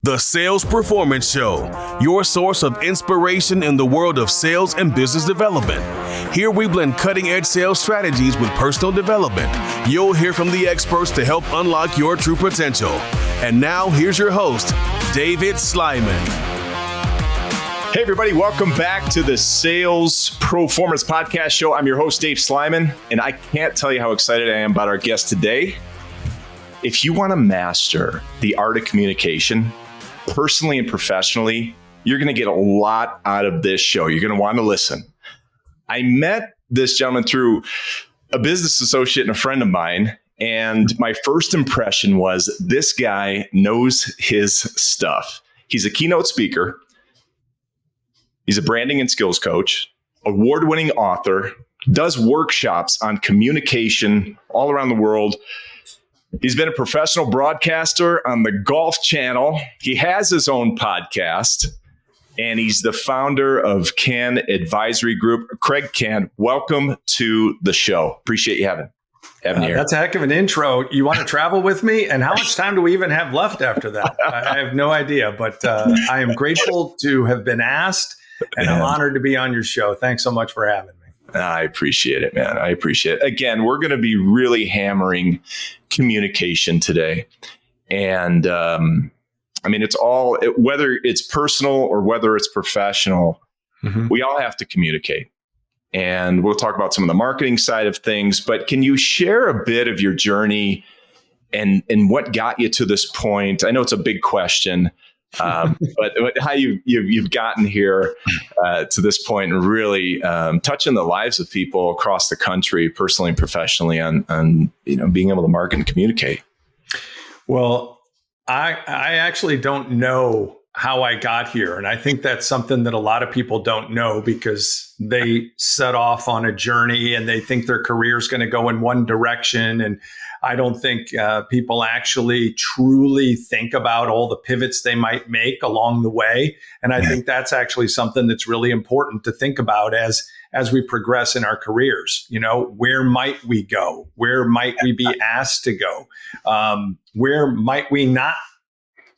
The Sales Proformance Show, your source of inspiration in the world of sales and business development. Here we blend cutting-edge sales strategies with personal development. You'll hear from the experts to help unlock your true potential. And now, here's your host, David Sliman. Hey, everybody. Welcome back to the Sales Proformance Podcast Show. I'm your host, Dave Sliman, and I can't tell you how excited I am about our guest today. If you want to master the art of communication, personally and professionally, you're going to get a lot out of this show. You're going to want to listen. I met this gentleman through a business associate and a friend of mine, and my first impression was this guy knows his stuff. He's a keynote speaker. He's a branding and skills coach, award-winning author, does workshops on communication all around the world. He's been a professional broadcaster on the Golf Channel. He has his own podcast, and he's the founder of Kann Advisory Group. Kraig Kann, welcome to the show. Appreciate you having you here. That's a heck of an intro. You want to travel with me? And how much time do we even have left after that? I have no idea, but I am grateful to have been asked, and I'm honored to be on your show. Thanks so much for having me. I appreciate it, man. I appreciate it. Again, we're going to be really hammering communication today. And it's all, whether it's personal or whether it's professional, we all have to communicate. And we'll talk about some of the marketing side of things. But can you share a bit of your journey and what got you to this point? I know it's a big question. But how you've gotten here to this point and really touching the lives of people across the country, personally and professionally, on being able to market and communicate. Well, I actually don't know how I got here, and I think that's something that a lot of people don't know because they set off on a journey and they think their career is going to go in one direction. And I don't think people actually truly think about all the pivots they might make along the way. And I think that's actually something that's really important to think about as we progress in our careers. You know, where might we go? Where might we be asked to go? Where might we not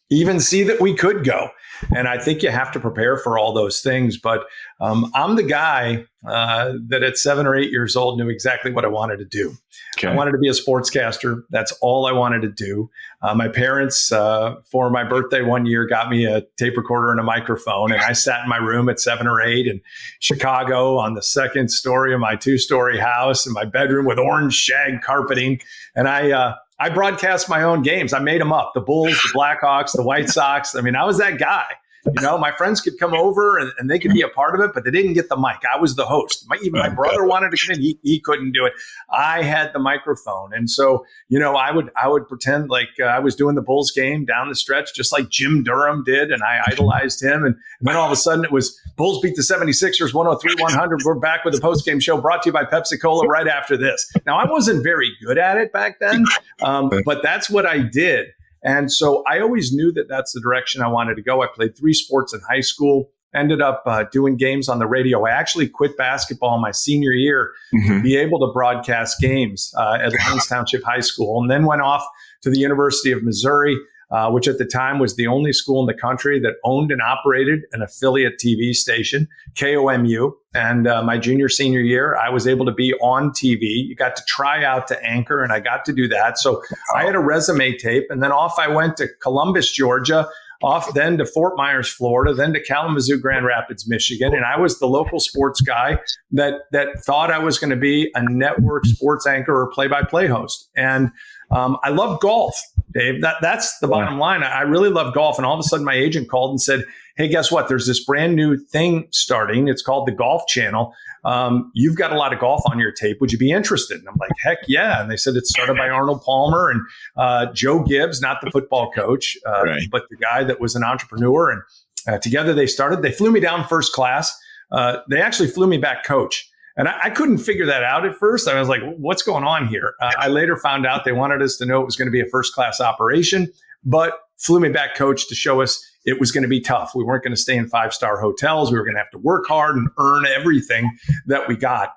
even see that we could go? And I think you have to prepare for all those things. But I'm the guy that at 7 or 8 years old knew exactly what I wanted to do. Okay. I wanted to be a sportscaster. That's all I wanted to do. My parents, for my birthday one year, got me a tape recorder and a microphone. And I sat in my room at 7 or 8 in Chicago on the second story of my 2-story house in my bedroom with orange shag carpeting. And I broadcast my own games. I made them up. The Bulls, the Blackhawks, the White Sox. I mean, I was that guy. You know, my friends could come over and they could be a part of it, but they didn't get the mic. I was the host. Even my brother wanted to come in. He couldn't do it. I had the microphone. And so, I would pretend like I was doing the Bulls game down the stretch, just like Jim Durham did. And I idolized him. And then all of a sudden it was Bulls beat the 76ers 103-100. We're back with a post-game show brought to you by Pepsi-Cola right after this. Now, I wasn't very good at it back then, but that's what I did. And so I always knew that that's the direction I wanted to go. I played 3 sports in high school, ended up doing games on the radio. I actually quit basketball my senior year to be able to broadcast games at Lyons Township High School, and then went off to the University of Missouri, which at the time was the only school in the country that owned and operated an affiliate TV station, KOMU. And my senior year, I was able to be on TV. You got to try out to anchor, and I got to do that. So I had a resume tape, and then off I went to Columbus, Georgia, off then to Fort Myers, Florida, then to Kalamazoo, Grand Rapids, Michigan. And I was the local sports guy that thought I was going to be a network sports anchor or play-by-play host. And I love golf, Dave. That's the bottom line. I really love golf. And all of a sudden my agent called and said, hey, guess what? There's this brand new thing starting. It's called the Golf Channel. You've got a lot of golf on your tape. Would you be interested? And I'm like, heck yeah. And they said it's started by Arnold Palmer and Joe Gibbs, not the football coach, but the guy that was an entrepreneur. And together they started. They flew me down first class. They actually flew me back coach. And I couldn't figure that out at first. I was like, what's going on here? I later found out they wanted us to know it was going to be a first-class operation, but flew me back coach to show us it was going to be tough. We weren't going to stay in 5-star hotels. We were going to have to work hard and earn everything that we got.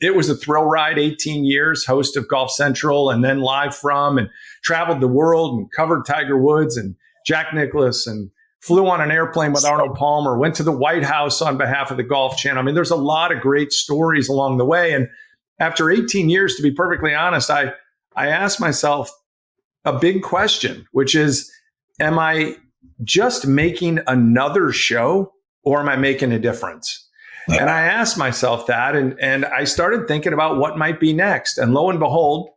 It was a thrill ride, 18 years, host of Golf Central, and then live from, and traveled the world and covered Tiger Woods and Jack Nicklaus and flew on an airplane with Arnold Palmer, went to the White House on behalf of the Golf Channel. I mean, there's a lot of great stories along the way. And after 18 years, to be perfectly honest, I asked myself a big question, which is, am I just making another show or am I making a difference? Yeah. And I asked myself that, and I started thinking about what might be next. And lo and behold,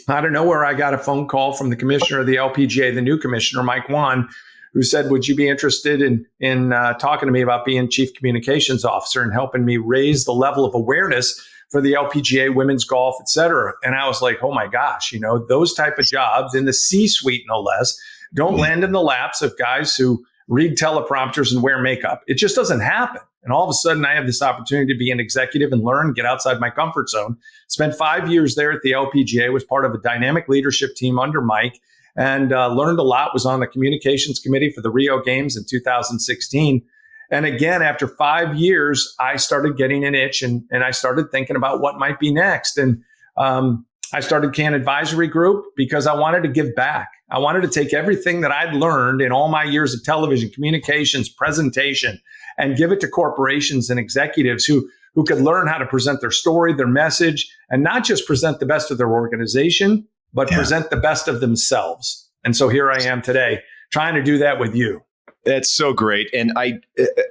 out of nowhere, I got a phone call from the commissioner of the LPGA, the new commissioner, Mike Wan, who said, would you be interested in talking to me about being chief communications officer and helping me raise the level of awareness for the LPGA, women's golf, et cetera. And I was like, oh my gosh, those type of jobs in the C-suite, no less, don't land in the laps of guys who read teleprompters and wear makeup. It just doesn't happen. And all of a sudden, I have this opportunity to be an executive and learn, get outside my comfort zone. Spent 5 years there at the LPGA, was part of a dynamic leadership team under Mike, and learned a lot, was on the communications committee for the Rio Games in 2016. And again, after 5 years, I started getting an itch and I started thinking about what might be next. And I started Kann Advisory Group because I wanted to give back. I wanted to take everything that I'd learned in all my years of television, communications, presentation, and give it to corporations and executives who could learn how to present their story, their message, and not just present the best of their organization, but present the best of themselves. And so here I am today, trying to do that with you. That's so great. And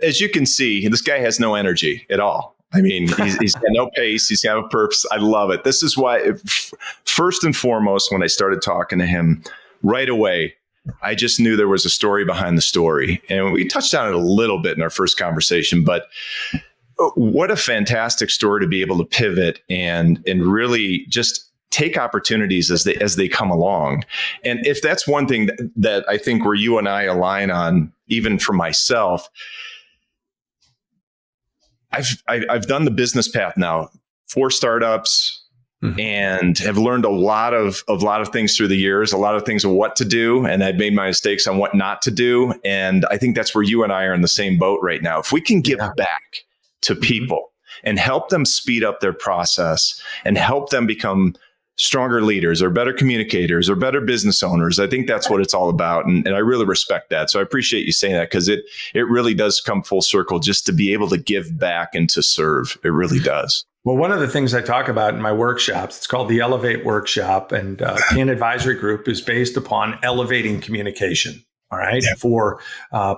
as you can see, this guy has no energy at all. I mean, he's got no pace. He's got no purpose. I love it. This is why, first and foremost, when I started talking to him right away, I just knew there was a story behind the story. And we touched on it a little bit in our first conversation, but what a fantastic story to be able to pivot and really just take opportunities as they come along. And if that's one thing that I think where you and I align on, even for myself, I've done the business path now, 4 startups, and have learned a lot of things through the years, a lot of things of what to do. And I've made my mistakes on what not to do. And I think that's where you and I are in the same boat right now. If we can give back to people and help them speed up their process and help them become stronger leaders or better communicators or better business owners, I think that's what it's all about. And I really respect that. So I appreciate you saying that, because it really does come full circle just to be able to give back and to serve. It really does. Well, one of the things I talk about in my workshops, it's called the Elevate Workshop, and Kann Advisory Group is based upon elevating communication. All right. Yeah. For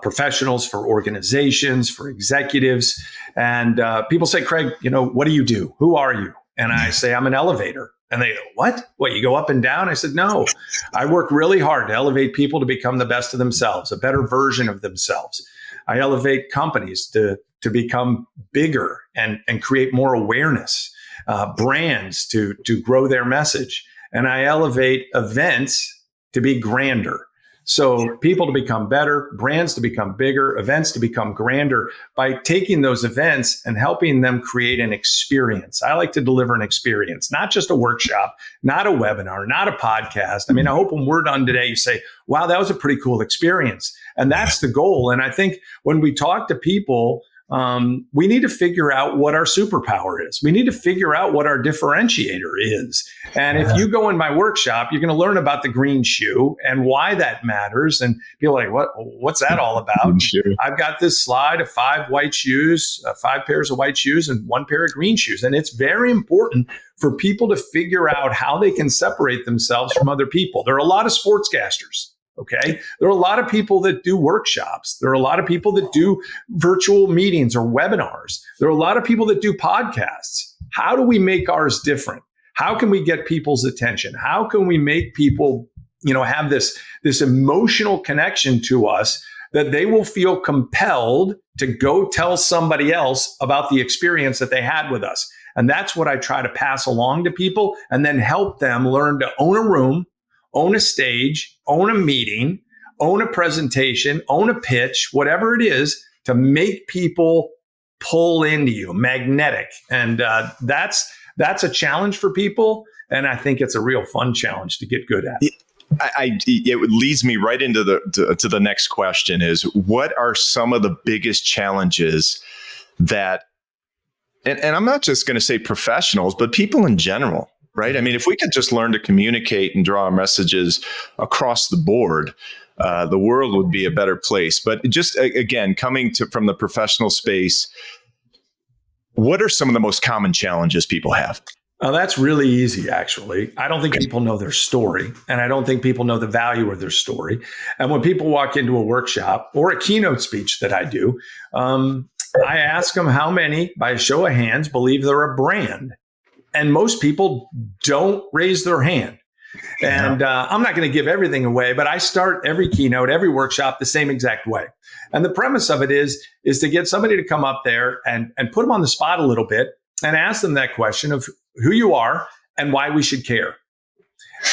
professionals, for organizations, for executives. And people say, Kraig, what do you do? Who are you? And I say, I'm an elevator. And they go, what, you go up and down? I said, no, I work really hard to elevate people to become the best of themselves, a better version of themselves. I elevate companies to become bigger and create more awareness, brands to grow their message. And I elevate events to be grander. So people to become better, brands to become bigger, events to become grander by taking those events and helping them create an experience. I like to deliver an experience, not just a workshop, not a webinar, not a podcast. I mean, I hope when we're done today, you say, wow, that was a pretty cool experience. And that's the goal. And I think when we talk to people, we need to figure out what our superpower is. We need to figure out what our differentiator is. And if you go in my workshop, you're going to learn about the green shoe and why that matters. And be like, what's that all about? I've got this slide of 5 white shoes, 5 pairs of white shoes and 1 pair of green shoes. And it's very important for people to figure out how they can separate themselves from other people. There are a lot of sportscasters. Okay. There are a lot of people that do workshops. There are a lot of people that do virtual meetings or webinars. There are a lot of people that do podcasts. How do we make ours different? How can we get people's attention? How can we make people, have this emotional connection to us that they will feel compelled to go tell somebody else about the experience that they had with us? And that's what I try to pass along to people and then help them learn to own a room, own a stage, own a meeting, own a presentation, own a pitch, whatever it is, to make people pull into you, magnetic. And that's a challenge for people. And I think it's a real fun challenge to get good at. It leads me right into to the next question is, what are some of the biggest challenges that, and I'm not just going to say professionals, but people in general, right? I mean, if we could just learn to communicate and draw our messages across the board, the world would be a better place. But just again, coming from the professional space, what are some of the most common challenges people have? Oh, that's really easy, actually. I don't think people know their story, and I don't think people know the value of their story. And when people walk into a workshop or a keynote speech that I do, I ask them how many, by a show of hands, believe they're a brand. And most people don't raise their hand. And I'm not going to give everything away, but I start every keynote, every workshop the same exact way. And the premise of it is to get somebody to come up there and put them on the spot a little bit and ask them that question of who you are and why we should care.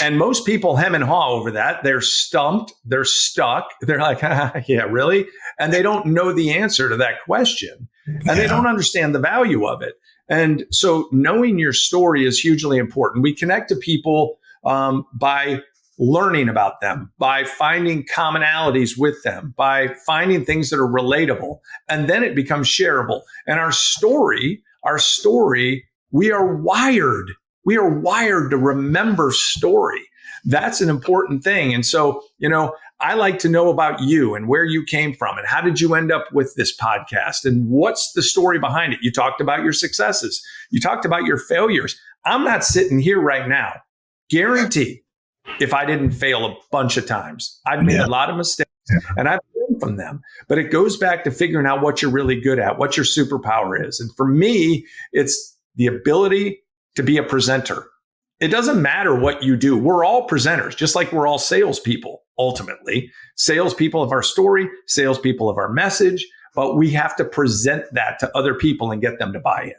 And most people hem and haw over that. They're stumped. They're stuck. They're like, yeah, really? And they don't know the answer to that question. And they don't understand the value of it. And so knowing your story is hugely important. We connect to people by learning about them, by finding commonalities with them, by finding things that are relatable. And then it becomes shareable. And our story, we are wired to remember story. That's an important thing. And so, I like to know about you and where you came from and how did you end up with this podcast and what's the story behind it? You talked about your successes. You talked about your failures. I'm not sitting here right now, guarantee, if I didn't fail a bunch of times. I've made a lot of mistakes and I've learned from them. But it goes back to figuring out what you're really good at, what your superpower is. And for me, it's the ability to be a presenter. It doesn't matter what you do. We're all presenters, just like we're all salespeople, ultimately. Salespeople of our story, salespeople of our message, but we have to present that to other people and get them to buy in.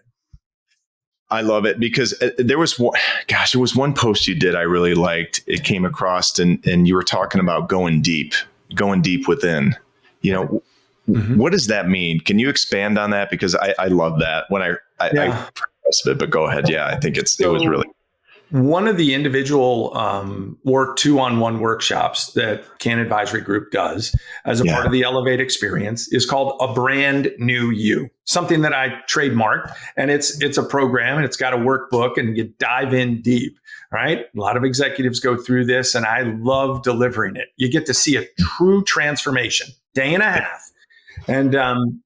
I love it because there was one post you did I really liked. It came across and you were talking about going deep within. What does that mean? Can you expand on that? Because I love that when I but go ahead. Yeah, I think it was really. One of the individual or 2-on-1 workshops that Kann Advisory Group does as a part of the Elevate experience is called A Brand New You, something that I trademarked. And it's a program and it's got a workbook and you dive in deep, right? A lot of executives go through this and I love delivering it. You get to see a true transformation, day and a half. And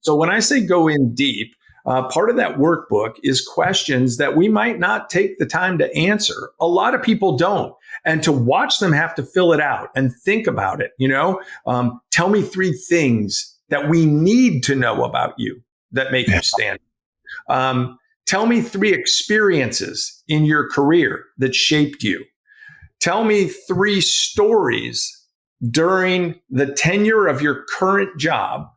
so when I say go in deep, part of that workbook is questions that we might not take the time to answer. A lot of people don't. And to watch them have to fill it out and think about it, tell me 3 things that we need to know about you that make you stand. Tell me 3 experiences in your career that shaped you. Tell me 3 stories during the tenure of your current job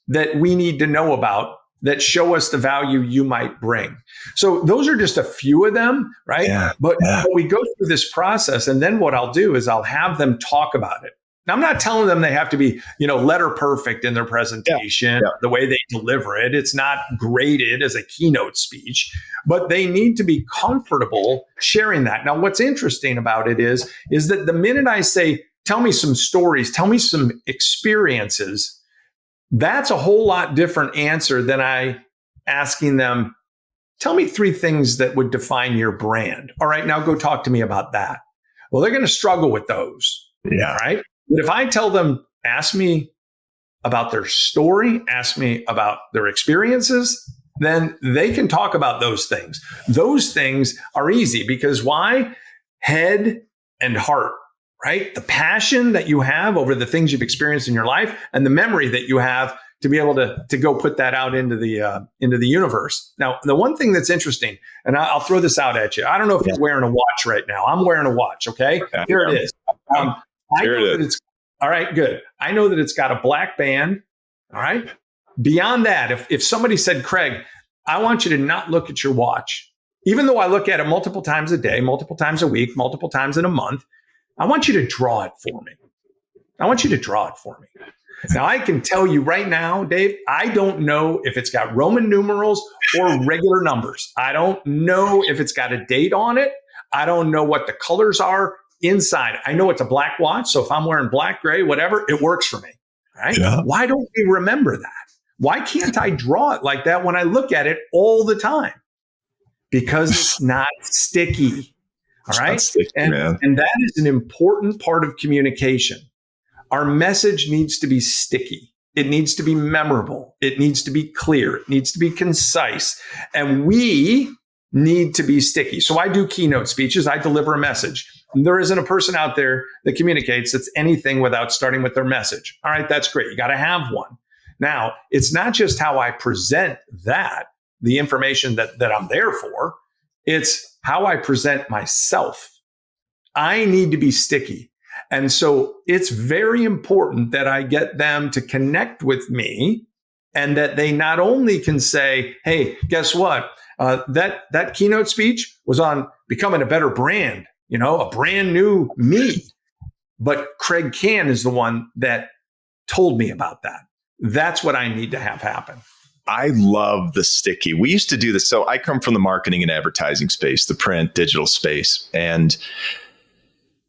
that we need to know about that show us the value you might bring. So those are just a few of them, right? But we go through this process, and then what I'll do is I'll have them talk about it. Now, I'm not telling them they have to be, letter perfect in their presentation, the way they deliver it. It's not graded as a keynote speech, but they need to be comfortable sharing that. Now, what's interesting about it is that the minute I say, tell me some stories, tell me some experiences, that's a whole lot different answer than I asking them, tell me 3 things that would define your brand. All right, now go talk to me about that. Well, they're going to struggle with those. Yeah. Right. But if I tell them, ask me about their story, ask me about their experiences, then they can talk about those things. Those things are easy because why? Head and heart. Right? The passion that you have over the things you've experienced in your life and the memory that you have to be able to go put that out into the universe. Now, the one thing that's interesting, and I'll throw this out at you. I don't know if you're wearing a watch right now. I'm wearing a watch. Okay. Here it is. All right, good. I know that it's got a black band. All right. Beyond that, if somebody said, Kraig, I want you to not look at your watch, even though I look at it multiple times a day, multiple times a week, multiple times in a month, I want you to draw it for me. Now, I can tell you right now, Dave, I don't know if it's got Roman numerals or regular numbers. I don't know if it's got a date on it. I don't know what the colors are inside. I know it's a black watch. So if I'm wearing black, gray, whatever, it works for me. Right? Yeah. Why don't we remember that? Why can't I draw it like that when I look at it all the time? Because it's not sticky. All right. That's sticky, man. And that is an important part of communication. Our message needs to be sticky. It needs to be memorable. It needs to be clear. It needs to be concise. And we need to be sticky. So I do keynote speeches. I deliver a message. There isn't a person out there that communicates that's anything without starting with their message. All right, that's great. You got to have one. Now, it's not just how I present that, the information that I'm there for. It's how I present myself. I need to be sticky. And so it's very important that I get them to connect with me and that they not only can say, hey, guess what? That keynote speech was on becoming a better brand, a brand new me. But Kraig Kann is the one that told me about that. That's what I need to have happen. I love the sticky. We used to do this. So I come from the marketing and advertising space, the print, digital space. And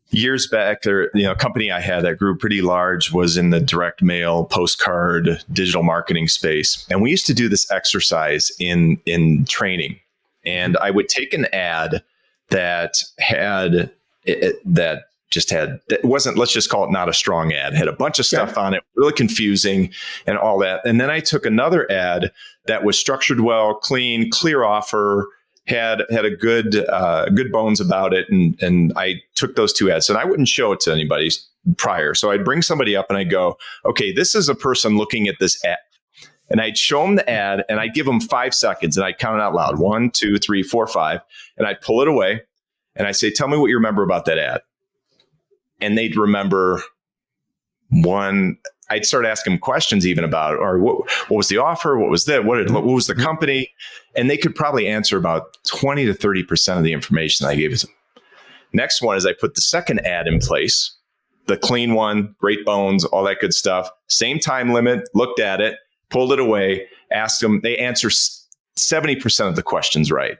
years back, a company I had that grew pretty large was in the direct mail, postcard, digital marketing space. And we used to do this exercise in training. And I would take an ad that wasn't, let's just call it not a strong ad, had a bunch of stuff on it, really confusing and all that. And then I took another ad that was structured well, clean, clear offer, had a good bones about it. And I took those two ads and I wouldn't show it to anybody prior. So I'd bring somebody up and I'd go, okay, this is a person looking at this ad. And I'd show them the ad and I'd give them 5 seconds and I'd count it out loud. 1, 2, 3, 4, 5. And I'd pull it away and I say, tell me what you remember about that ad. And they'd remember one. I'd start asking them questions even about, or what was the offer? What was that? What was the company? And they could probably answer about 20 to 30% of the information I gave them. Next one is I put the second ad in place, the clean one, great bones, all that good stuff. Same time limit, looked at it, pulled it away, asked them, they answer 70% of the questions right.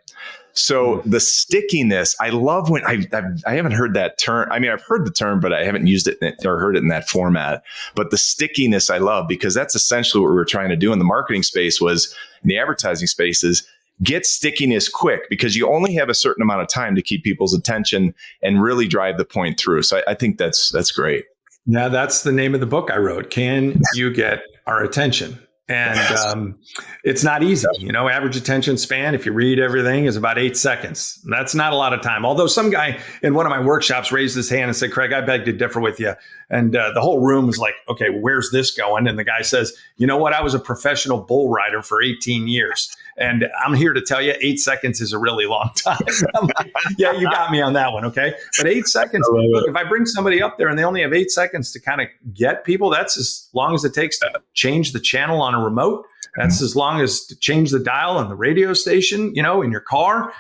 So the stickiness, I love when I haven't heard that term. I mean, I've heard the term, but I haven't used it or heard it in that format. But the stickiness I love, because that's essentially what we were trying to do in the marketing space, was in the advertising spaces, get stickiness quick, because you only have a certain amount of time to keep people's attention and really drive the point through. So I think that's great. Yeah, that's the name of the book I wrote. Can you get our attention? And it's not easy. Average attention span, if you read everything, is about 8 seconds. That's not a lot of time. Although some guy in one of my workshops raised his hand and said, Kraig, I beg to differ with you. And the whole room was like, okay, where's this going? And the guy says, you know what? I was a professional bull rider for 18 years. And I'm here to tell you 8 seconds is a really long time. I'm like, yeah, you got me on that one. Okay. But 8 seconds, look, if I bring somebody up there and they only have 8 seconds to kind of get people, that's as long as it takes to change the channel on a remote. That's as long as to change the dial on the radio station, in your car.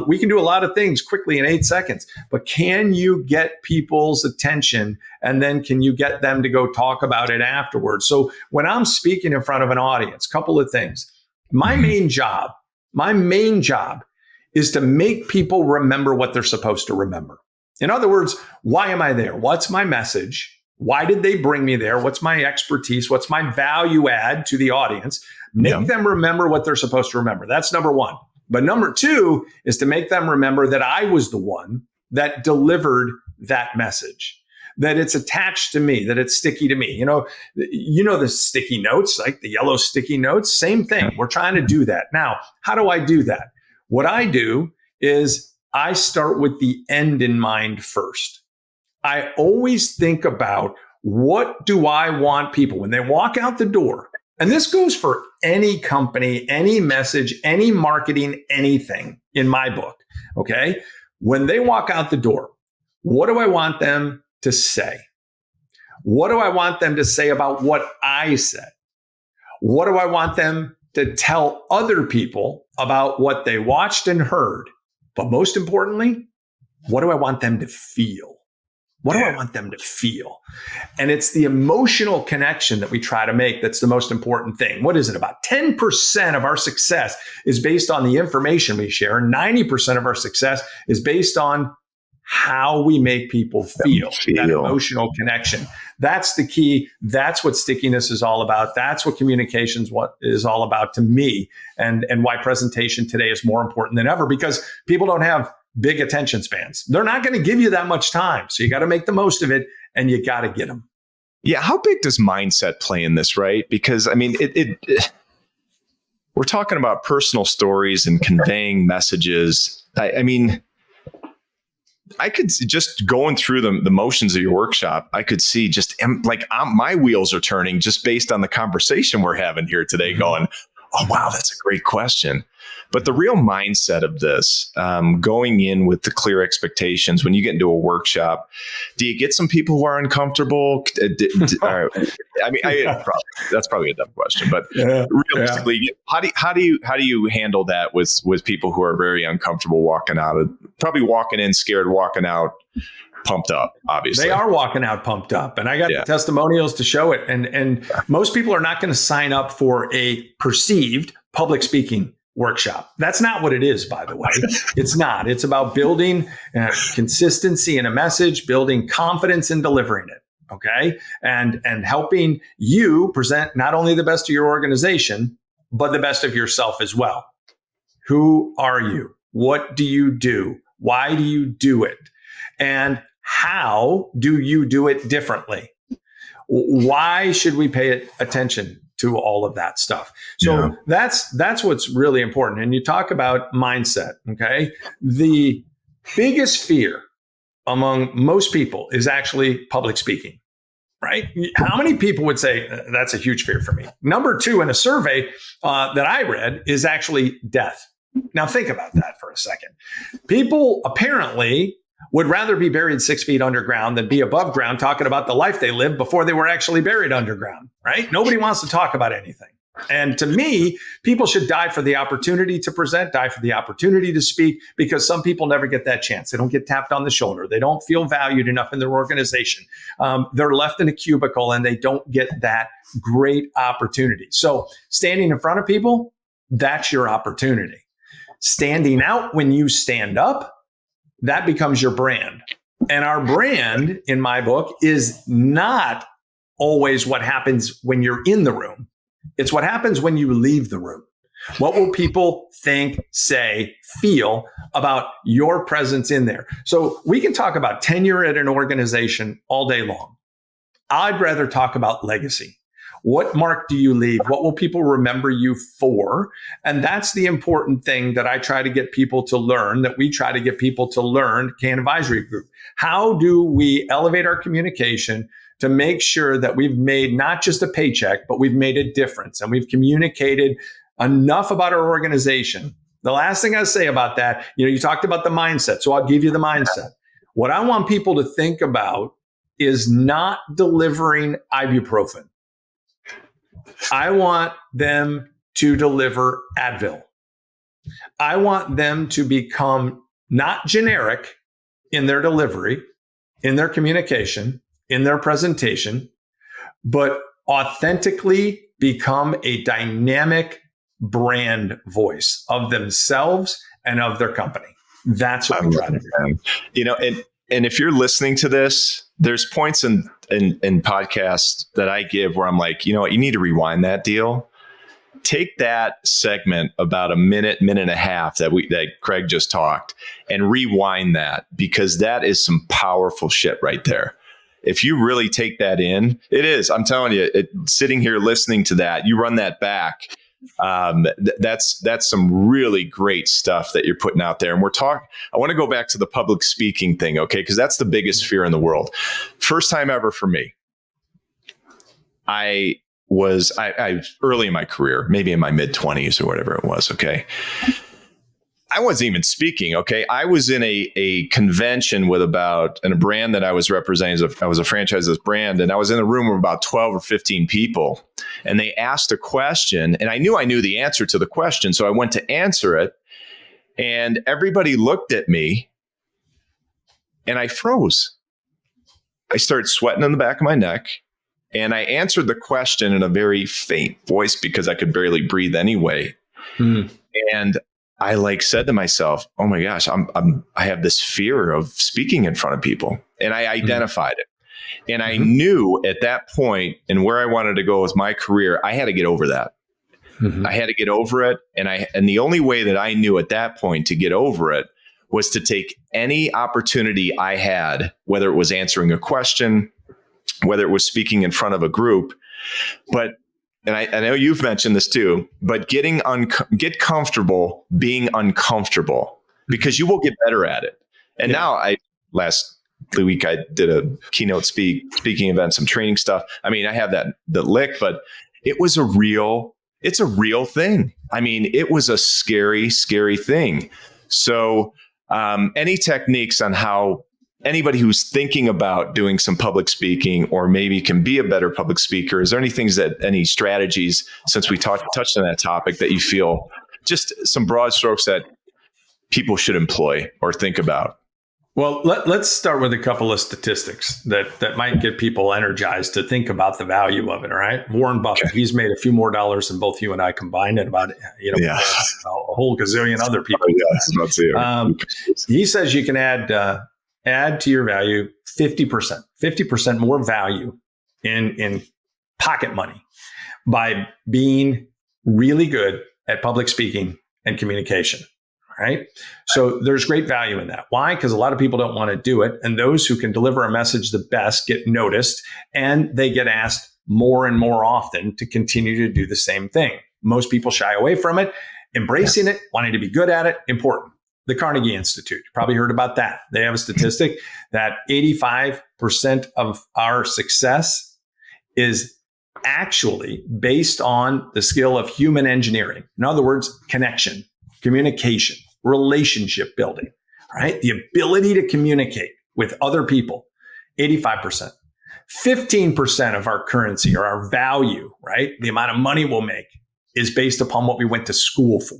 We can do a lot of things quickly in 8 seconds, but can you get people's attention? And then can you get them to go talk about it afterwards? So when I'm speaking in front of an audience, couple of things. My main job is to make people remember what they're supposed to remember. In other words, why am I there? What's my message? Why did they bring me there? What's my expertise? What's my value add to the audience? Make them remember what they're supposed to remember. That's number one. But number two is to make them remember that I was the one that delivered that message, that it's attached to me, that it's sticky to me. The sticky notes, like the yellow sticky notes, same thing. We're trying to do that. Now, how do I do that? What I do is I start with the end in mind first. I always think about, what do I want people when they walk out the door? And this goes for any company, any message, any marketing, anything in my book. Okay. When they walk out the door, what do I want them to say? What do I want them to say about what I said? What do I want them to tell other people about what they watched and heard? But most importantly, what do I want them to feel? What do I want them to feel? And it's the emotional connection that we try to make that's the most important thing. What is it? About 10% of our success is based on the information we share. 90% of our success is based on how we make people feel. That emotional connection. That's the key. That's what stickiness is all about. That's what communications is all about to me, and why presentation today is more important than ever, because people don't have big attention spans. They're not going to give you that much time. So you got to make the most of it, and you got to get them. Yeah. How big does mindset play in this, right? Because I mean, we're talking about personal stories and conveying messages. I mean, I could just going through the motions of your workshop, I could see just like my wheels are turning just based on the conversation we're having here today, going, oh, wow, that's a great question. But the real mindset of this, going in with the clear expectations, when you get into a workshop, do you get some people who are uncomfortable? I mean, that's probably a dumb question, but realistically, how do you handle that with people who are very uncomfortable walking in scared, walking out pumped up? Obviously, they are walking out pumped up, and I got the testimonials to show it. And most people are not going to sign up for a perceived public speaking workshop. That's not what it is, by the way. It's not. It's about building consistency in a message, building confidence in delivering it. Okay. And helping you present not only the best of your organization, but the best of yourself as well. Who are you? What do you do? Why do you do it? And how do you do it differently? Why should we pay attention to all of that stuff? So that's what's really important. And you talk about mindset. Okay. The biggest fear among most people is actually public speaking, right? How many people would say that's a huge fear for me? Number 2 in a survey that I read is actually death. Now think about that for a second. People apparently would rather be buried 6 feet underground than be above ground talking about the life they lived before they were actually buried underground, right? Nobody wants to talk about anything. And to me, people should die for the opportunity to present, die for the opportunity to speak, because some people never get that chance. They don't get tapped on the shoulder. They don't feel valued enough in their organization. They're left in a cubicle and they don't get that great opportunity. So standing in front of people, that's your opportunity. Standing out when you stand up, that becomes your brand. And our brand, in my book, is not always what happens when you're in the room. It's what happens when you leave the room. What will people think, say, feel about your presence in there? So we can talk about tenure at an organization all day long. I'd rather talk about legacy. What mark do you leave? What will people remember you for? And that's the important thing that I try to get people to learn, that we try to get people to learn, Kann Advisory Group. How do we elevate our communication to make sure that we've made not just a paycheck, but we've made a difference and we've communicated enough about our organization? The last thing I say about that, you talked about the mindset, so I'll give you the mindset. What I want people to think about is not delivering ibuprofen. I want them to deliver Advil. I want them to become not generic in their delivery, in their communication, in their presentation, but authentically become a dynamic brand voice of themselves and of their company. That's what we try to do. And if you're listening to this, there's points in podcasts that I give where I'm like, you know what, you need to rewind that deal. Take that segment about a minute and a half that Kraig just talked and rewind that, because that is some powerful shit right there. If you really take that in, it is, I'm telling you, sitting here listening to that, you run that back. That's some really great stuff that you're putting out there. And I want to go back to the public speaking thing. Okay. Cause that's the biggest fear in the world. First time ever for me. I was early in my career, maybe in my mid-20s or whatever it was. Okay. I wasn't even speaking. Okay. I was in a convention with a brand that I was representing. I was a franchise brand, and I was in a room with about 12 or 15 people, and they asked a question, and I knew the answer to the question. So I went to answer it, and everybody looked at me and I froze. I started sweating in the back of my neck, and I answered the question in a very faint voice because I could barely breathe anyway. And I said to myself, oh my gosh, I have this fear of speaking in front of people. And I identified it. And I knew at that point and where I wanted to go with my career, I had to get over that. I had to get over it. And the only way that I knew at that point to get over it was to take any opportunity I had, whether it was answering a question, whether it was speaking in front of a group, and I know you've mentioned this too, but get comfortable being uncomfortable, because you will get better at it. And now last week I did a keynote speaking event, some training stuff. I mean, I have the lick, but it's a real thing. I mean, it was a scary, scary thing. So any techniques on how anybody who's thinking about doing some public speaking or maybe can be a better public speaker, is there any strategies, since we touched on that topic, that you feel, just some broad strokes that people should employ or think about? Well, let's start with a couple of statistics that might get people energized to think about the value of it. All right. Warren Buffett, he's made a few more dollars than both you and I combined, and about, a whole gazillion other people. He says you can add to your value 50% more value in pocket money by being really good at public speaking and communication. Right. So there's great value in that. Why? Because a lot of people don't want to do it. And those who can deliver a message the best get noticed, and they get asked more and more often to continue to do the same thing. Most people shy away from it. Embracing it, wanting to be good at it, important. The Carnegie Institute, you probably heard about that. They have a statistic that 85% of our success is actually based on the skill of human engineering. In other words, connection, communication, relationship building, right? The ability to communicate with other people, 85%. 15% of our currency, or our value, right? The amount of money we'll make, is based upon what we went to school for,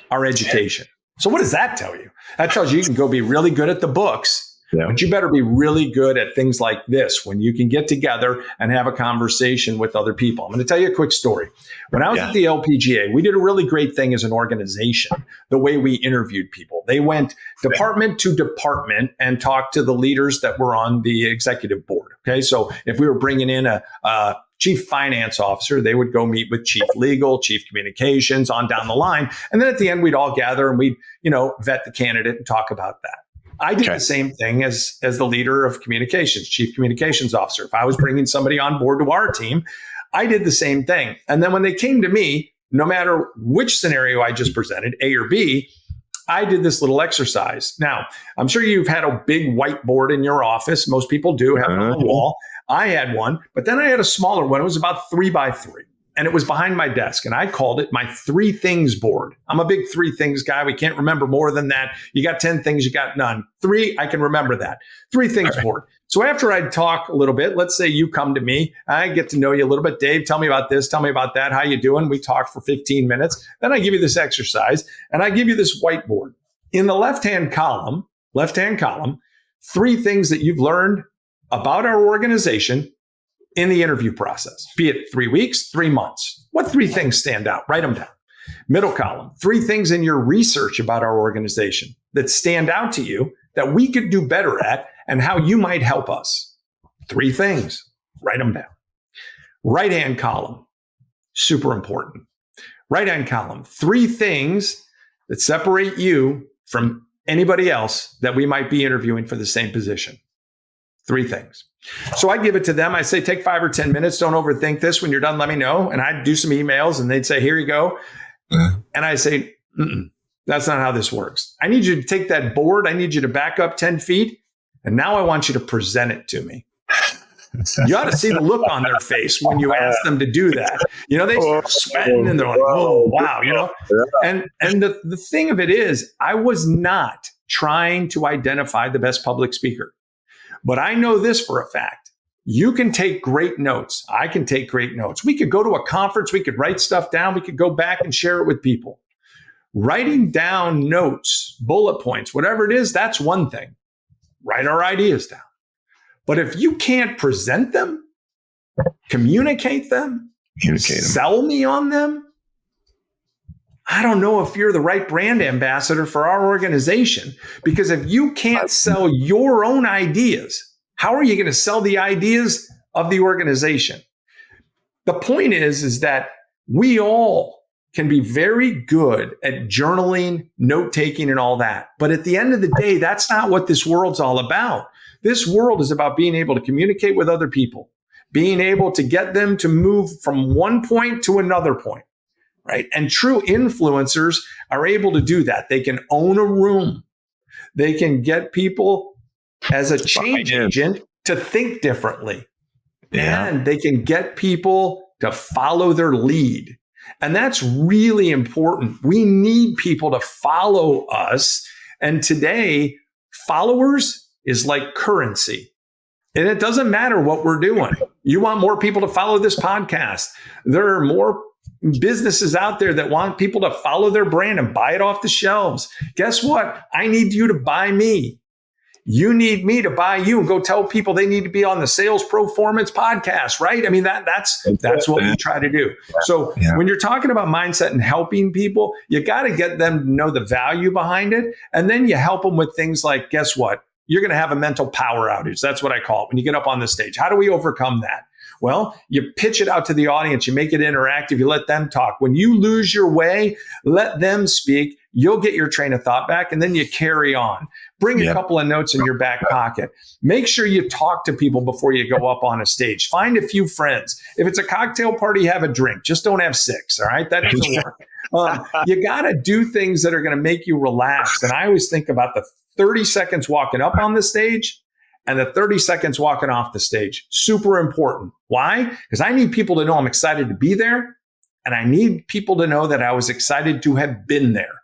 our education. So what does that tell you? That tells you can go be really good at the books, but you better be really good at things like this, when you can get together and have a conversation with other people. I'm going to tell you a quick story. When I was at the LPGA, we did a really great thing as an organization, the way we interviewed people. They went department to department and talked to the leaders that were on the executive board. Okay, so if we were bringing in a chief finance officer, they would go meet with chief legal, chief communications, on down the line. And then at the end, we'd all gather and we'd, vet the candidate and talk about that. I did the same thing as the leader of communications, chief communications officer. If I was bringing somebody on board to our team, I did the same thing. And then when they came to me, no matter which scenario I just presented, A or B, I did this little exercise. Now, I'm sure you've had a big whiteboard in your office. Most people do have it on the wall. I had one, but then I had a smaller one. It was about 3 by 3. And it was behind my desk, and I called it my 3 things board. I'm a big 3 things guy. We can't remember more than that. You got 10 things, you got none. 3, I can remember that. 3 things board. So after I talk a little bit, let's say you come to me, I get to know you a little bit. Dave, tell me about this, tell me about that. How you doing? We talk for 15 minutes. Then I give you this exercise, and I give you this whiteboard. In the left-hand column, 3 things that you've learned about our organization in the interview process, be it 3 weeks, 3 months. What 3 things stand out? Write them down. Middle column, 3 things in your research about our organization that stand out to you that we could do better at, and how you might help us. 3 things. Write them down. Right-hand column, super important. Right-hand column, 3 things that separate you from anybody else that we might be interviewing for the same position. 3 things. So I give it to them. I say, take 5 or 10 minutes. Don't overthink this. When you're done, let me know. And I'd do some emails, and they'd say, here you go. And I say, that's not how this works. I need you to take that board. I need you to back up 10 feet. And now I want you to present it to me. You ought to see the look on their face when you ask them to do that. They start sweating, and they're like, oh, wow, And the thing of it is, I was not trying to identify the best public speaker. But I know this for a fact. You can take great notes. I can take great notes. We could go to a conference. We could write stuff down. We could go back and share it with people. Writing down notes, bullet points, whatever it is, that's one thing. Write our ideas down. But if you can't present them, communicate them, sell me on them, I don't know if you're the right brand ambassador for our organization. Because if you can't sell your own ideas, how are you going to sell the ideas of the organization? The point is that we all can be very good at journaling, note taking, and all that. But at the end of the day, that's not what this world's all about. This world is about being able to communicate with other people, being able to get them to move from one point to another point, right? And true influencers are able to do that. They can own a room. They can get people as a change agent to think differently. Yeah. And they can get people to follow their lead. And that's really important. We need people to follow us. And today, followers is like currency. And it doesn't matter what we're doing. You want more people to follow this podcast. There are more businesses out there that want people to follow their brand and buy it off the shelves. Guess what? I need you to buy me. You need me to buy you and go tell people they need to be on the Sales Proformance podcast, right? I mean, that's what we try to do. So when you're talking about mindset and helping people, you got to get them to know the value behind it. And then you help them with things like, guess what? You're going to have a mental power outage. That's what I call it when you get up on the stage. How do we overcome that? Well, you pitch it out to the audience. You make it interactive. You let them talk. When you lose your way, let them speak. You'll get your train of thought back, and then you carry on. Bring a couple of notes in your back pocket. Make sure you talk to people before you go up on a stage. Find a few friends. If it's a cocktail party, have a drink. Just don't have 6, all right? That doesn't work. You got to do things that are going to make you relax. And I always think about the 30 seconds walking up on the stage and the 30 seconds walking off the stage. Super important. Why? Because I need people to know I'm excited to be there, and I need people to know that I was excited to have been there.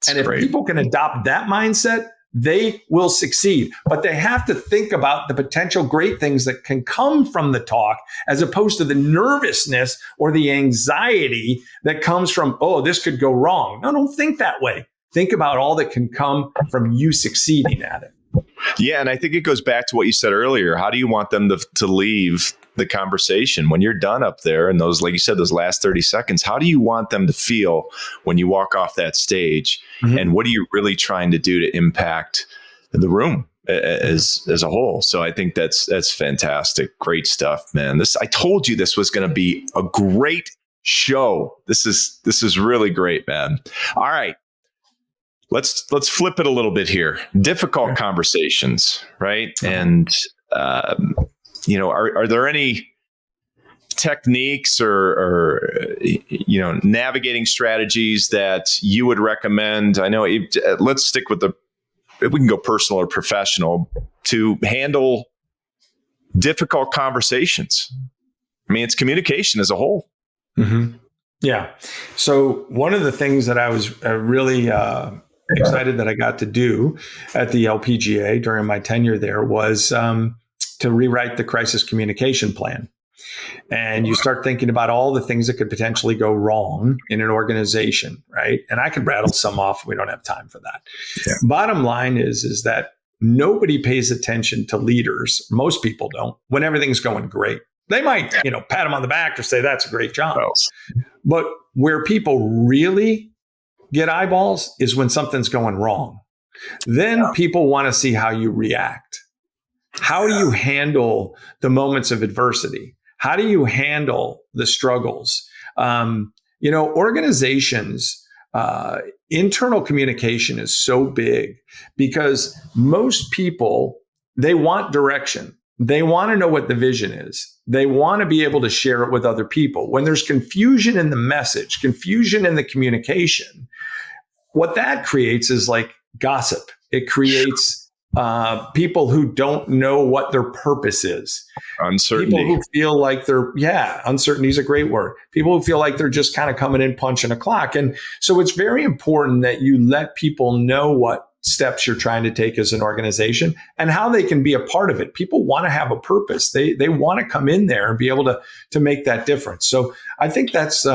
And if people can adopt that mindset, they will succeed. But they have to think about the potential great things that can come from the talk, as opposed to the nervousness or the anxiety that comes from, oh, this could go wrong. No, don't think that way. Think about all that can come from you succeeding at it. Yeah, and I think it goes back to what you said earlier. How do you want them to leave the conversation when you're done up there? And those, like you said, those last 30 seconds, how do you want them to feel when you walk off that stage? Mm-hmm. And what are you really trying to do to impact the room as a whole? So I think that's fantastic. Great stuff, man. I told you this was going to be a great show. This is really great, man. All right. Let's flip it a little bit here. Difficult conversations, right? And are there any techniques or navigating strategies that you would recommend? I know let's stick with we can go personal or professional to handle difficult conversations. I mean, it's communication as a whole. Mm-hmm. Yeah. So one of the things that I was really excited that I got to do at the LPGA during my tenure there was to rewrite the crisis communication plan. And you start thinking about all the things that could potentially go wrong in an organization, right? And I could rattle some off. We don't have time for that. Yeah. Bottom line is that nobody pays attention to leaders. Most people don't when everything's going great. They might, pat them on the back or say, that's a great job. But where people really get eyeballs is when something's going wrong. Then people want to see how you react. How do you handle the moments of adversity? How do you handle the struggles? Organizations, internal communication is so big because most people, they want direction. They want to know what the vision is. They want to be able to share it with other people. When there's confusion in the message, confusion in the communication, what that creates is like gossip. It creates people who don't know what their purpose is. Uncertainty. People who feel like uncertainty is a great word. People who feel like they're just kind of coming in punching a clock. And so it's very important that you let people know what steps you're trying to take as an organization and how they can be a part of it. People want to have a purpose. They want to come in there and be able to make that difference. So I think that's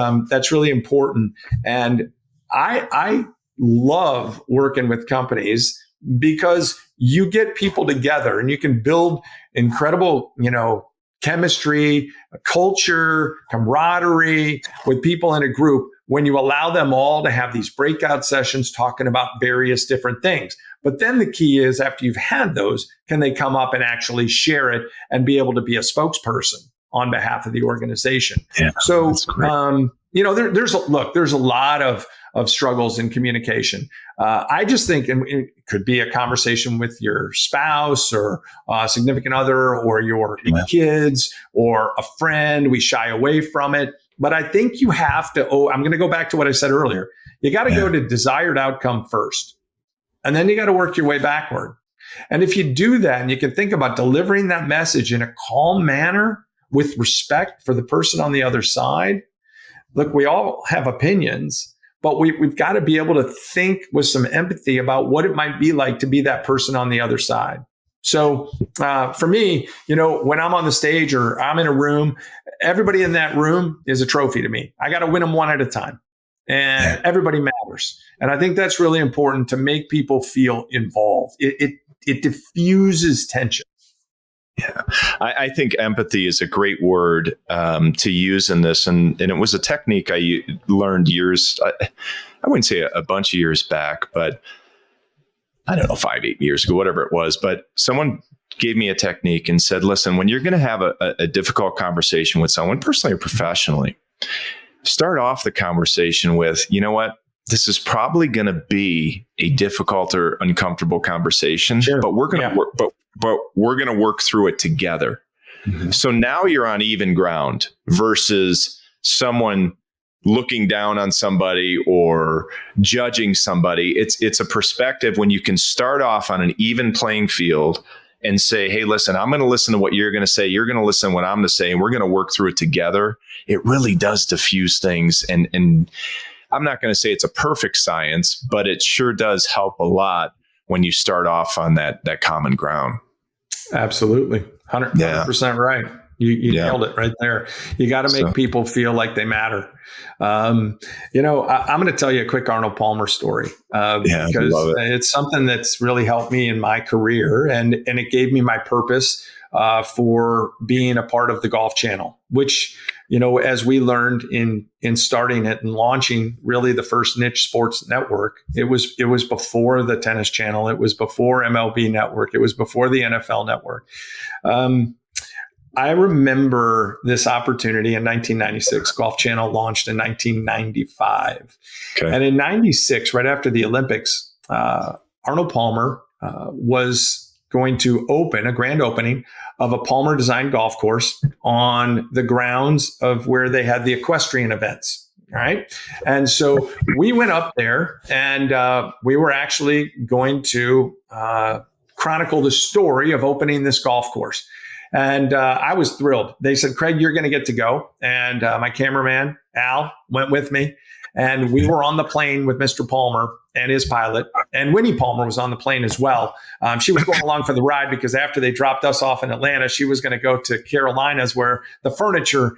really important. And I love working with companies because you get people together and you can build incredible, chemistry, culture, camaraderie with people in a group when you allow them all to have these breakout sessions talking about various different things. But then the key is after you've had those, can they come up and actually share it and be able to be a spokesperson on behalf of the organization? Yeah, so there's a lot of struggles in communication. I just think, and it could be a conversation with your spouse or a significant other or your kids or a friend. We shy away from it. But I think you have to, I'm going to go back to what I said earlier. You got to go to desired outcome first, and then you got to work your way backward. And if you do that, and you can think about delivering that message in a calm manner with respect for the person on the other side. Look, we all have opinions, but we've got to be able to think with some empathy about what it might be like to be that person on the other side. So for me, when I'm on the stage or I'm in a room, everybody in that room is a trophy to me. I got to win them one at a time, and everybody matters. And I think that's really important to make people feel involved. It diffuses tension. Yeah, I think empathy is a great word to use in this. And it was a technique I learned I wouldn't say a bunch of years back, but I don't know, 5-8 years ago, whatever it was. But someone gave me a technique and said, listen, when you're going to have a difficult conversation with someone, personally or professionally, start off the conversation with, you know what? This is probably going to be a difficult or uncomfortable conversation, but we're going to work, but we're going to work through it together. Mm-hmm. So now you're on even ground versus someone looking down on somebody or judging somebody. It's a perspective when you can start off on an even playing field and say, hey, listen, I'm going to listen to what you're going to say. You're going to listen to what I'm going to say, and we're going to work through it together. It really does diffuse things. And I'm not going to say it's a perfect science, but it sure does help a lot when you start off on that common ground. Absolutely. 100% right. You nailed it right there. You got to make people feel like they matter. I'm going to tell you a quick Arnold Palmer story because it's something that's really helped me in my career, and it gave me my purpose for being a part of the Golf Channel, which, as we learned in starting it and launching really the first niche sports network, it was before the Tennis Channel. It was before MLB Network. It was before the NFL Network. I remember this opportunity in 1996. Golf Channel launched in 1995. Okay. And in 96, right after the Olympics, Arnold Palmer was going to open a grand opening of a Palmer designed golf course on the grounds of where they had the equestrian events. All right. And so we went up there, and we were actually going to chronicle the story of opening this golf course. And I was thrilled. They said, Kraig, you're going to get to go. And my cameraman, Al, went with me. And we were on the plane with Mr. Palmer and his pilot. And Winnie Palmer was on the plane as well. She was going along for the ride because after they dropped us off in Atlanta, she was going to go to Carolinas where the furniture,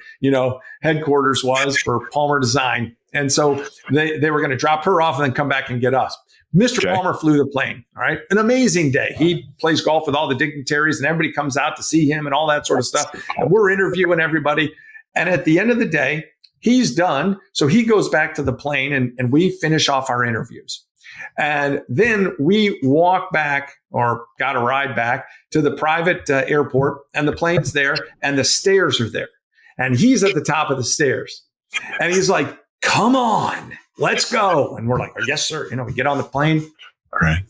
headquarters was for Palmer Design. And so they were going to drop her off and then come back and get us. Mr. Palmer flew the plane. All right. An amazing day. He plays golf with all the dignitaries, and everybody comes out to see him and all that sort of stuff. And we're interviewing everybody. And at the end of the day, he's done. So he goes back to the plane, and we finish off our interviews. And then we walk back, or got a ride back to the private airport, and the plane's there and the stairs are there. And he's at the top of the stairs. And he's like, come on, let's go. And we're like, oh, yes, sir. We get on the plane,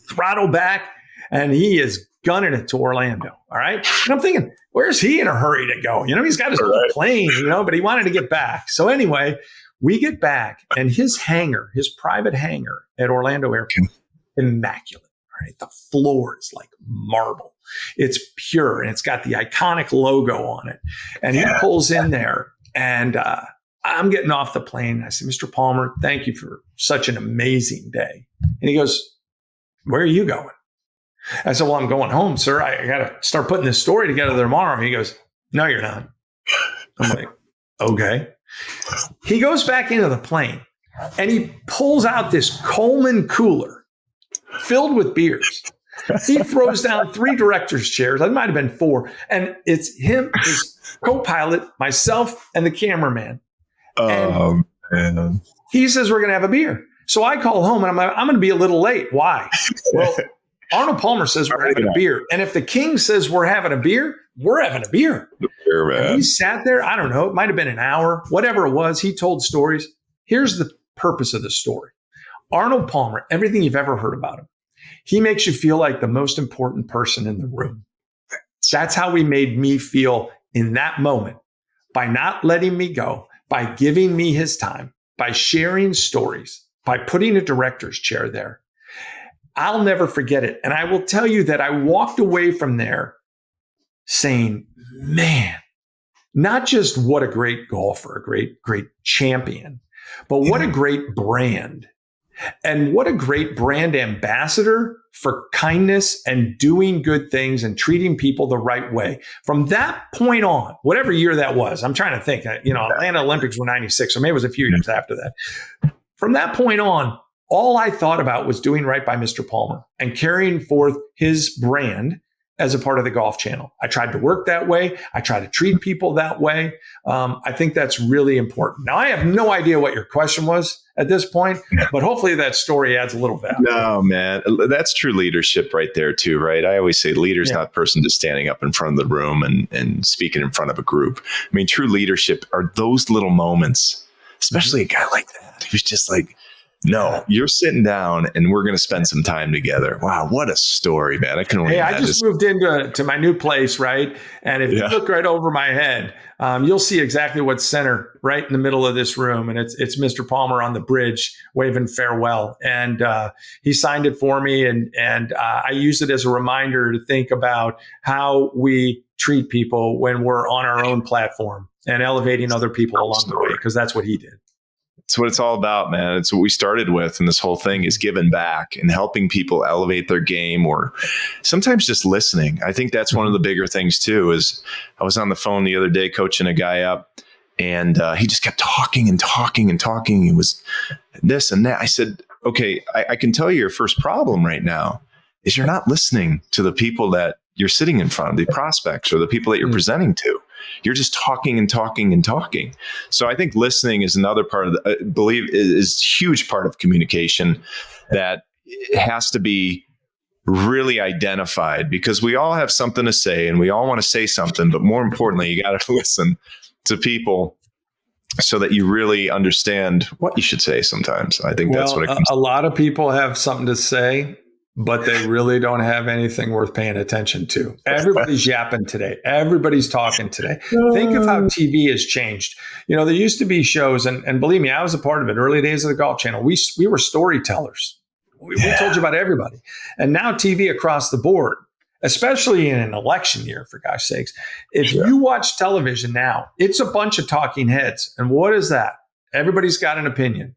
throttle back, and he is gunning it to Orlando. All right. And I'm thinking, where's he in a hurry to go? He's got his own plane, but he wanted to get back. So anyway, we get back, and his private hangar at Orlando Airport, immaculate. All right. The floor is like marble. It's pure, and it's got the iconic logo on it. And he pulls in there, and I'm getting off the plane. I said, Mr. Palmer, thank you for such an amazing day. And he goes, where are you going? I said, well, I'm going home, sir. I got to start putting this story together tomorrow. He goes, no, you're not. I'm like, okay. He goes back into the plane, and he pulls out this Coleman cooler filled with beers. He throws down 3 director's chairs. It might have been 4. And it's him, his co-pilot, myself, and the cameraman. And he says, we're going to have a beer. So I call home, and I'm like, I'm going to be a little late. Why? Well, Arnold Palmer says we're having a beer. And if the king says we're having a beer, we're having a beer. And we sat there, I don't know, it might have been an hour, whatever it was. He told stories. Here's the purpose of the story. Arnold Palmer, everything you've ever heard about him, he makes you feel like the most important person in the room. That's how he made me feel in that moment, by not letting me go, by giving me his time, by sharing stories, by putting a director's chair there. I'll never forget it. And I will tell you that I walked away from there saying, man, not just what a great golfer, a great champion, but what a great brand. And what a great brand ambassador for kindness and doing good things and treating people the right way. From that point on, whatever year that was, I'm trying to think, Atlanta Olympics were 96, so maybe it was a few years after that. From that point on, all I thought about was doing right by Mr. Palmer and carrying forth his brand as a part of the Golf Channel. I tried to work that way. I try to treat people that way. I think that's really important. Now, I have no idea what your question was at this point, but hopefully that story adds a little value. No, man, that's true leadership right there too, right? I always say leader's not the person just standing up in front of the room and speaking in front of a group. I mean, true leadership are those little moments, especially a guy like that who's just like, no, you're sitting down and we're going to spend some time together. Wow, what a story, man. I can only imagine. I just moved into my new place, right? And if you look right over my head, you'll see exactly what's center right in the middle of this room. And it's Mr. Palmer on the bridge waving farewell. And he signed it for me. And I use it as a reminder to think about how we treat people when we're on our own platform and elevating other people along the way, because that's what he did. It's what it's all about, man. It's what we started with. And this whole thing is giving back and helping people elevate their game, or sometimes just listening. I think that's one of the bigger things too, is I was on the phone the other day coaching a guy up, and he just kept talking and talking and talking. It was this and that. I said, okay, I can tell you your first problem right now is you're not listening to the people that you're sitting in front of, the prospects or the people that you're presenting to. You're just talking and talking and talking. So I think listening is another part of I believe is a huge part of communication that has to be really identified, because we all have something to say and we all want to say something, but more importantly, you got to listen to people so that you really understand what you should say sometimes. I think that's what it comes to. A lot of people have something to say, but they really don't have anything worth paying attention to. Everybody's yapping today. Everybody's talking today. Think of how TV has changed. There used to be shows, and believe me, I was a part of it. Early days of the Golf Channel, we were storytellers. We told you about everybody. And now TV across the board, especially in an election year, for gosh sakes, if you watch television now, it's a bunch of talking heads. And what is that? Everybody's got an opinion.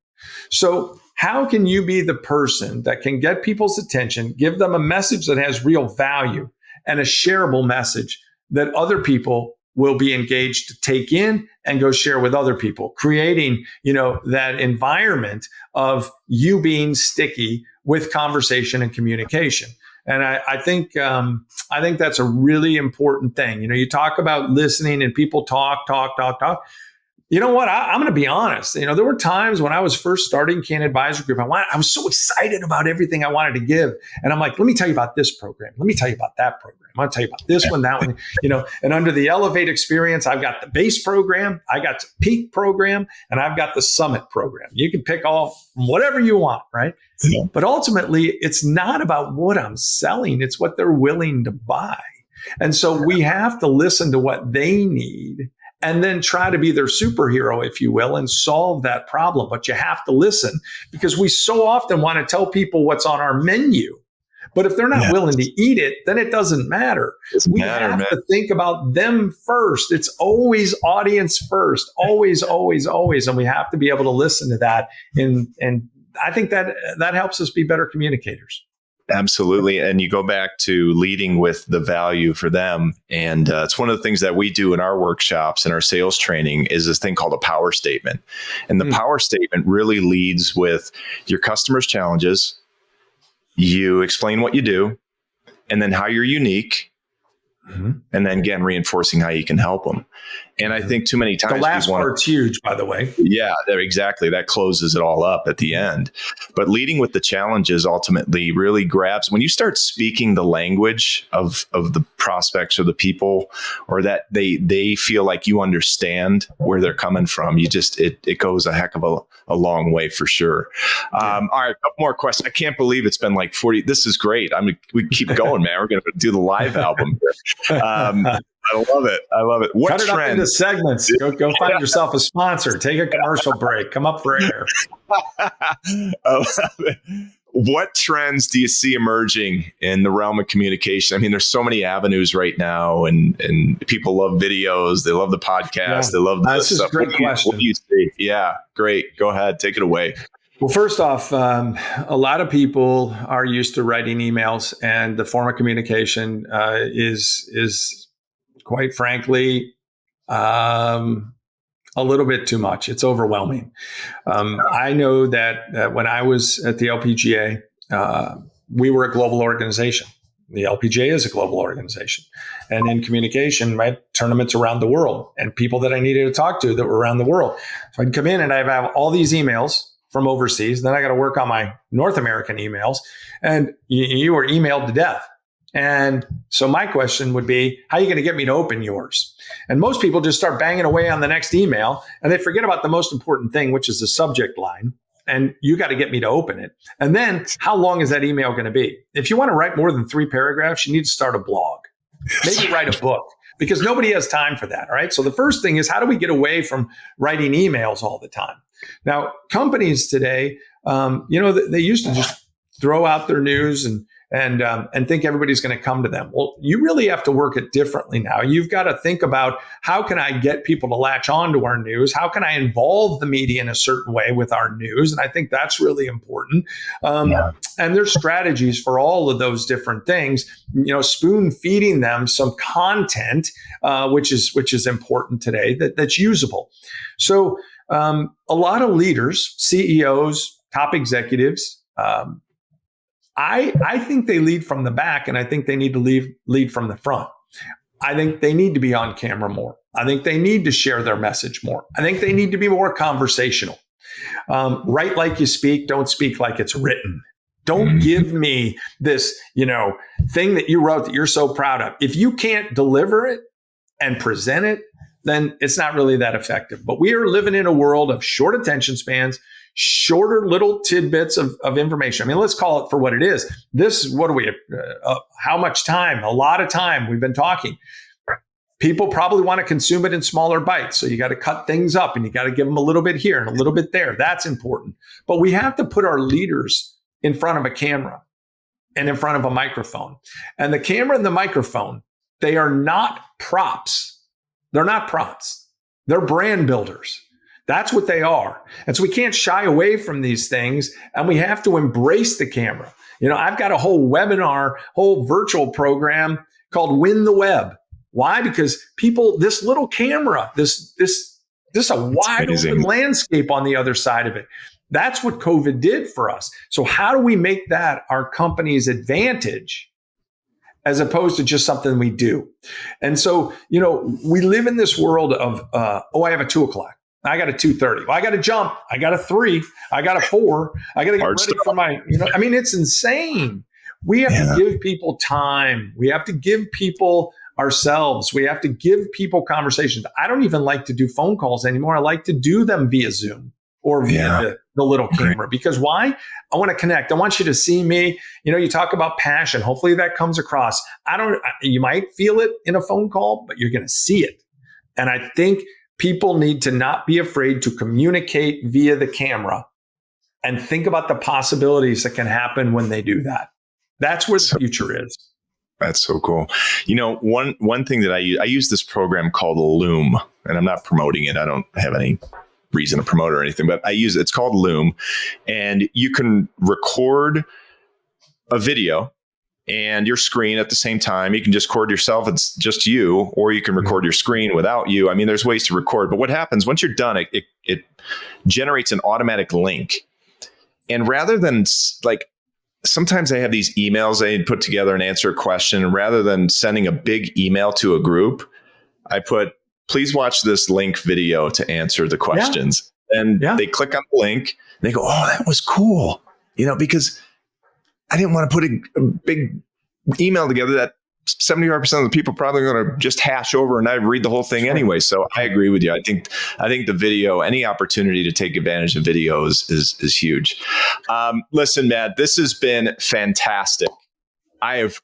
So how can you be the person that can get people's attention, give them a message that has real value and a shareable message that other people will be engaged to take in and go share with other people, creating, that environment of you being sticky with conversation and communication. And I think that's a really important thing. You talk about listening and people talk. You know what? I'm going to be honest. There were times when I was first starting Kann Advisory Group, I was so excited about everything I wanted to give. And I'm like, let me tell you about this program. Let me tell you about that program. I'm going to tell you about this one, that one, and under the Elevate experience, I've got the base program, I got the peak program, and I've got the summit program. You can pick off whatever you want, right? Yeah. But ultimately, it's not about what I'm selling. It's what they're willing to buy. And so we have to listen to what they need and then try to be their superhero, if you will, and solve that problem. But you have to listen, because we so often want to tell people what's on our menu. But if they're not willing to eat it, then it doesn't matter. We have to think about them first. It's always audience first, always, always, always. And we have to be able to listen to that. And I think that helps us be better communicators. Absolutely. And you go back to leading with the value for them. And it's one of the things that we do in our workshops and our sales training is this thing called a power statement. And the power statement really leads with your customers' challenges. You explain what you do and then how you're unique. And then again, reinforcing how you can help them. And I think too many times the last part's huge, by the way. Yeah, exactly. That closes it all up at the end. But leading with the challenges ultimately really grabs when you start speaking the language of the prospects or the people, or that they feel like you understand where they're coming from. You just it goes a heck of a long way for sure. All right, a couple more questions. I can't believe it's been like 40. This is great. We keep going, man. We're going to do the live album here. I love it. What Cut it trend? up into segments. Go find yourself a sponsor. Take a commercial break. Come up for air. I love it. What trends do you see emerging in the realm of communication? I mean, there's so many avenues right now, and people love videos. They love the podcast. They love this stuff. Great question. What do you see? Yeah, great. Go ahead. Take it away. Well, first off, a lot of people are used to writing emails, and the form of communication is quite frankly, a little bit too much. It's overwhelming. I know that when I was at the LPGA, we were a global organization. The LPGA is a global organization. And in communication, I had tournaments around the world and people that I needed to talk to that were around the world. So I'd come in and I'd have all these emails from overseas. Then I got to work on my North American emails. And you were emailed to death. And so my question would be, how are you going to get me to open yours? And most people just start banging away on the next email and they forget about the most important thing, which is the subject line. And you got to get me to open it. And then how long is that email going to be? If you want to write more than 3 paragraphs, you need to start a blog, maybe write a book, because nobody has time for that. All right. So the first thing is, how do we get away from writing emails all the time? Now, companies today, they used to just throw out their news and think everybody's going to come to them. Well, you really have to work it differently now. You've got to think about, how can I get people to latch on to our news? How can I involve the media in a certain way with our news? And I think that's really important. And there's strategies for all of those different things. Spoon feeding them some content, which is important today, that's usable. So a lot of leaders, CEOs, top executives, I think they lead from the back, and I think they need to lead from the front. I think they need to be on camera more. I think they need to share their message more. I think they need to be more conversational. Write like you speak, don't speak like it's written. Don't give me this, thing that you wrote that you're so proud of. If you can't deliver it and present it, then it's not really that effective. But we are living in a world of short attention spans, shorter little tidbits of information. I mean, let's call it for what it is. This, what are we, how much time? A lot of time we've been talking. People probably want to consume it in smaller bites. So you got to cut things up and you got to give them a little bit here and a little bit there. That's important. But we have to put our leaders in front of a camera and in front of a microphone. And the camera and the microphone, they are not props. They're not props. They're brand builders. That's what they are. And so we can't shy away from these things, and we have to embrace the camera. I've got a whole virtual program called Win the Web. Why? Because people, this little camera, this a wide open landscape on the other side of it. That's what COVID did for us. So how do we make that our company's advantage, as opposed to just something we do? And so, we live in this world of, I have a 2:00. I got a 2:30. Well, I got to jump. I got a 3. I got a 4. I got to get ready for my, it's insane. We have to give people time. We have to give people ourselves. We have to give people conversations. I don't even like to do phone calls anymore. I like to do them via Zoom or via the little camera. Because why? I want to connect. I want you to see me. You talk about passion. Hopefully that comes across. You might feel it in a phone call, but you're going to see it. And I think people need to not be afraid to communicate via the camera and think about the possibilities that can happen when they do that. That's where the future is. That's so cool. One thing that I use this program called Loom, and I'm not promoting it. I don't have any reason to promote it or anything, but I use it. It's called Loom, and you can record a video and your screen at the same time. You can just record yourself. It's just you, or you can record your screen without you. I mean, there's ways to record, but what happens once you're done, it generates an automatic link. And rather than sometimes I have these emails I put together and answer a question. And rather than sending a big email to a group, I put, please watch this link video to answer the questions. Yeah. And they click on the link and they go, oh, that was cool. Because I didn't want to put a big email together that 75% of the people probably going to just hash over and I read the whole thing anyway. So I agree with you. I think the video, any opportunity to take advantage of videos is huge. Listen, Matt, this has been fantastic. I have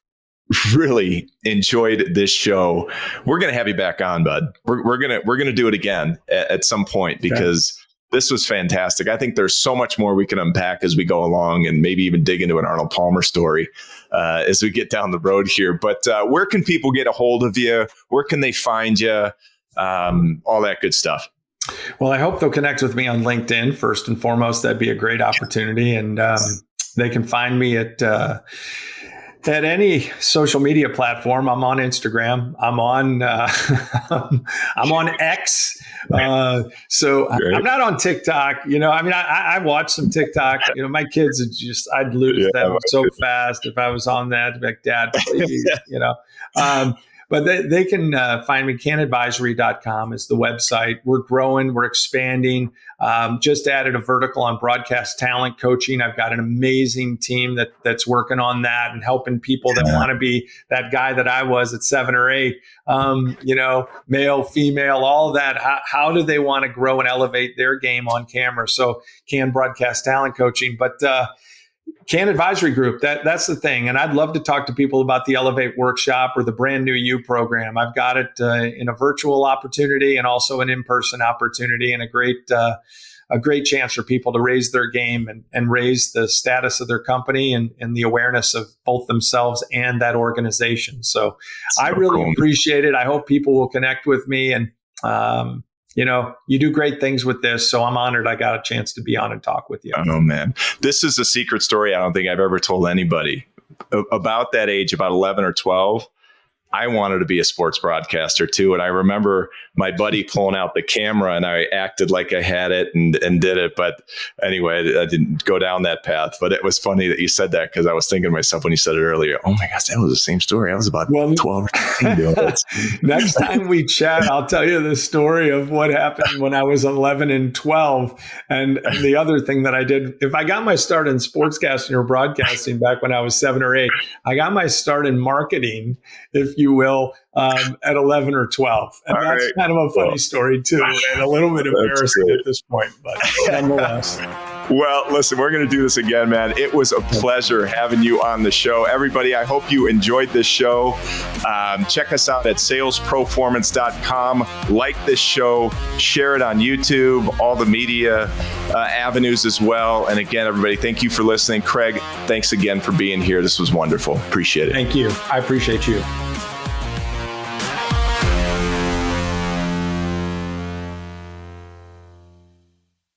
really enjoyed this show. We're going to have you back on, bud. We're going to do it again at some point because this was fantastic. I think there's so much more we can unpack as we go along and maybe even dig into an Arnold Palmer story as we get down the road here. But where can people get a hold of you? Where can they find you? All that good stuff. Well, I hope they'll connect with me on LinkedIn first and foremost. That'd be a great opportunity. And they can find me at any social media platform. I'm on Instagram. I'm on X. So I'm not on TikTok. I watch some TikTok. My kids are just, I'd lose them so fast if I was on that. Like, Dad, please, But they can find me. KannAdvisory.com is the website. We're growing. We're expanding. Just added a vertical on broadcast talent coaching. I've got an amazing team that's working on that and helping people that want to be that guy that I was at 7 or 8, male, female, all of that. How do they want to grow and elevate their game on camera? So Kann broadcast talent coaching. But Kann Advisory Group, that's the thing. And I'd love to talk to people about the Elevate Workshop or the Brand New You program. I've got it in a virtual opportunity and also an in-person opportunity, and a great chance for people to raise their game and raise the status of their company and the awareness of both themselves and that organization. So I really appreciate it. I hope people will connect with me, and you do great things with this. So I'm honored I got a chance to be on and talk with you. Oh, man. This is a secret story I don't think I've ever told anybody. About that age, about 11 or 12, I wanted to be a sports broadcaster too. And I remember my buddy pulling out the camera and I acted like I had it and did it. But anyway, I didn't go down that path. But it was funny that you said that, because I was thinking to myself when you said it earlier, oh my gosh, that was the same story. I was about 12 or 13 doing it. Next time we chat, I'll tell you the story of what happened when I was 11 and 12. And the other thing that I did, if I got my start in sportscasting or broadcasting back when I was 7 or 8, I got my start in marketing, if you will, at 11 or 12. And that's kind of a funny story too, and a little bit embarrassing at this point, but nonetheless. Well, listen, we're going to do this again, man. It was a pleasure having you on the show. Everybody, I hope you enjoyed this show. Check us out at salesproformance.com. Like this show, share it on YouTube, all the media avenues as well. And again, everybody, thank you for listening. Kraig, thanks again for being here. This was wonderful. Appreciate it. Thank you. I appreciate you.